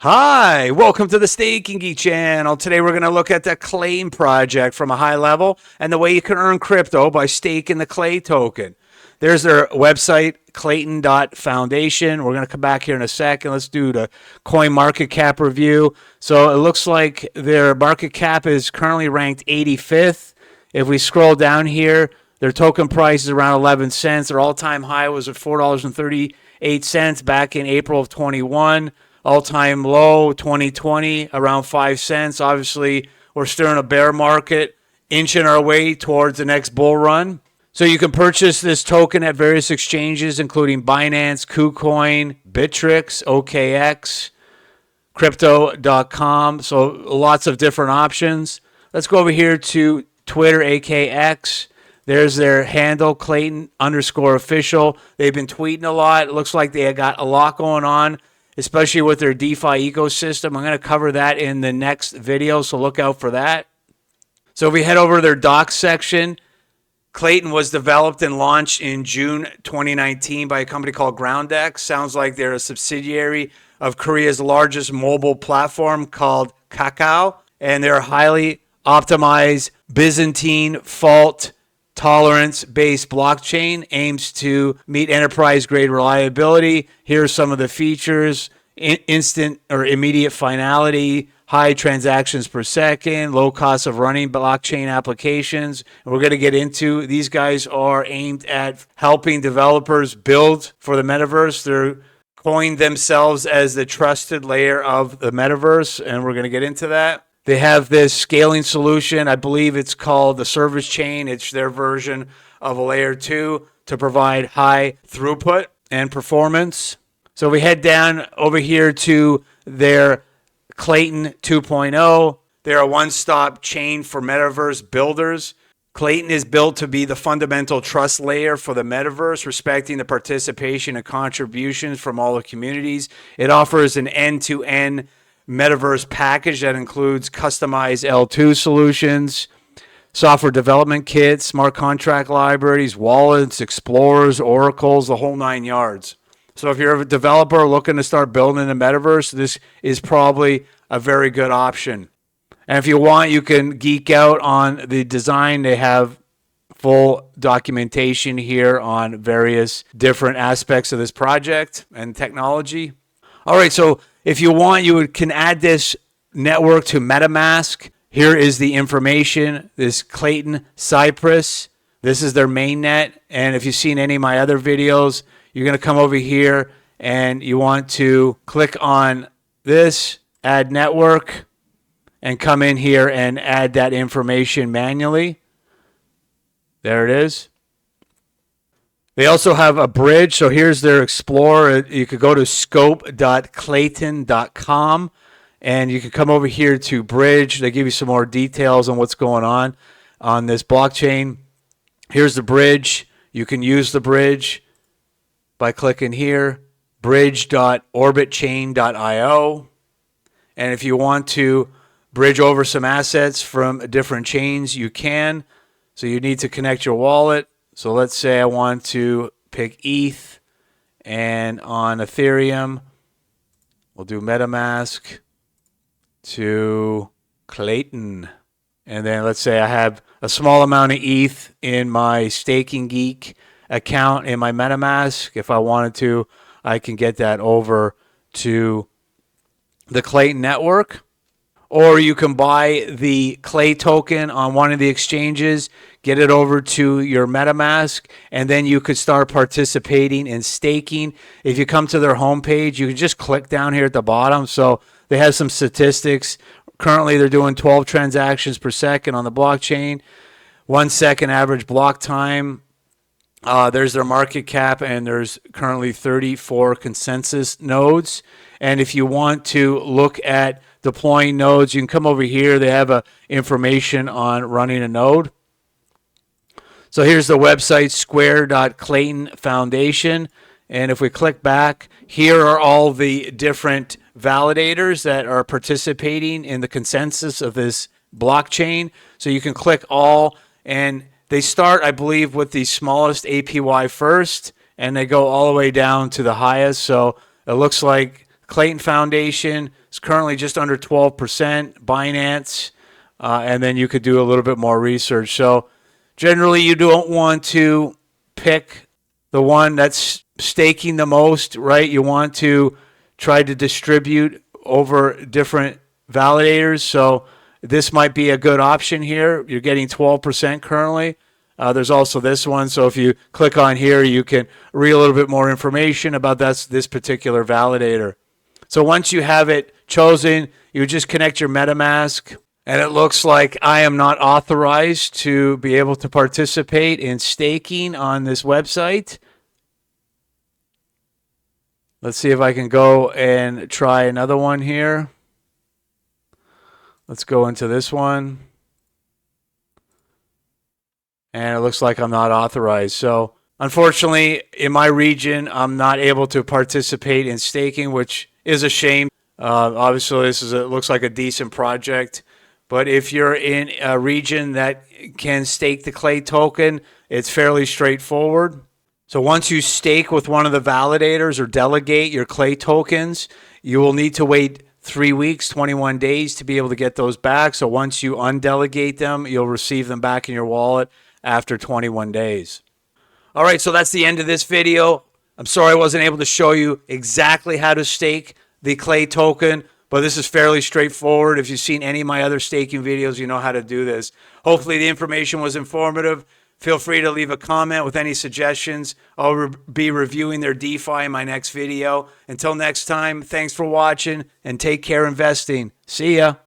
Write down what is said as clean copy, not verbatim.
Hi, welcome to the Staking Geek channel. Today we're going to look at the Klaytn project from a high level and the way you can earn crypto by staking the Klay token. There's their website, Klaytn Foundation. We're going to come back here in a second. Let's do the coin market cap review. So it looks like their market cap is currently ranked 85th. If we scroll down here, their token price is around 11 cents. Their all-time high was at $4.38 back in April of 21. All-time low 2020 around 5 cents. Obviously, we're still in a bear market, inching our way towards the next bull run. So you can purchase this token at various exchanges, including Binance, KuCoin, Bittrex, OKX, Crypto.com. So lots of different options. Let's go over here to Twitter, AKX. There's their handle, Klaytn_official. They've been tweeting a lot. It looks like they got a lot going on, especially with their DeFi ecosystem. I'm going to cover that in the next video, so look out for that. So if we head over to their docs section, Klaytn was developed and launched in June 2019 by a company called GroundX. Sounds like they're a subsidiary of Korea's largest mobile platform called Kakao, and they're a highly optimized Byzantine fault tolerance-based blockchain, aims to meet enterprise-grade reliability. Here are some of the features: instant or immediate finality, high transactions per second, low cost of running blockchain applications. And we're going to get into these guys are aimed at helping developers build for the metaverse. They're coined themselves as the trusted layer of the metaverse, and we're going to get into that. They have this scaling solution. I believe it's called the service chain. It's their version of a layer 2 to provide high throughput and performance. So we head down over here to their Klaytn 2.0. They're a one-stop chain for metaverse builders. Klaytn is built to be the fundamental trust layer for the metaverse, respecting the participation and contributions from all the communities. It offers an end-to-end metaverse package that includes customized L2 solutions, software development kits, smart contract libraries, wallets, explorers, oracles, the whole 9 yards. So if you're a developer looking to start building a metaverse, this is probably a very good option. And if you want, you can geek out on the design. They have full documentation here on various different aspects of this project and technology. All right, so if you want, you can add this network to Metamask. Here is the information. This Klaytn Cypress. This is their mainnet. And if you've seen any of my other videos, you're going to come over here and you want to click on this, add network, and come in here and add that information manually. There it is. They also have a bridge. So here's their Explorer. You could go to scope.klaytn.com and you can come over here to bridge. They give you some more details on what's going on this blockchain. Here's the bridge. You can use the bridge by clicking here, bridge.orbitchain.io. And if you want to bridge over some assets from different chains, you can. So you need to connect your wallet. So let's say I want to pick ETH, and on Ethereum, we'll do Metamask to Klaytn. And then let's say I have a small amount of ETH in my Staking Geek account in my Metamask. If I wanted to, I can get that over to the Klaytn network. Or you can buy the Klay token on one of the exchanges, get it over to your MetaMask, and then you could start participating in staking. If you come to their homepage, you can just click down here at the bottom. So they have some statistics. Currently, they're doing 12 transactions per second on the blockchain, 1 second average block time. There's their market cap, and there's currently 34 consensus nodes. And if you want to look at deploying nodes, you can come over here. They have information on running a node. So here's the website, square.Klaytn Foundation. And if we click back, here are all the different validators that are participating in the consensus of this blockchain. So you can click all, and they start, I believe, with the smallest APY first, and they go all the way down to the highest. So it looks like Klaytn Foundation is currently just under 12%. Binance, and then you could do a little bit more research. So generally, you don't want to pick the one that's staking the most, right? You want to try to distribute over different validators. So this might be a good option here. You're getting 12% currently. There's also this one. So if you click on here, you can read a little bit more information about this particular validator. So once you have it chosen, you just connect your Metamask. And it looks like I am not authorized to be able to participate in staking on this website. Let's see if I can go and try another one here. Let's go into this one. And it looks like I'm not authorized. So unfortunately, in my region, I'm not able to participate in staking, which is a shame. Obviously, it looks like a decent project. But if you're in a region that can stake the Klay token, it's fairly straightforward. So once you stake with one of the validators or delegate your Klay tokens, you will need to wait 3 weeks, 21 days to be able to get those back. So once you undelegate them, you'll receive them back in your wallet after 21 days. All right, so that's the end of this video. I'm sorry I wasn't able to show you exactly how to stake the Klay token, but this is fairly straightforward. If you've seen any of my other staking videos, you know how to do this. Hopefully the information was informative. Feel free to leave a comment with any suggestions. I'll be reviewing their DeFi in my next video. Until next time, thanks for watching and take care investing. See ya.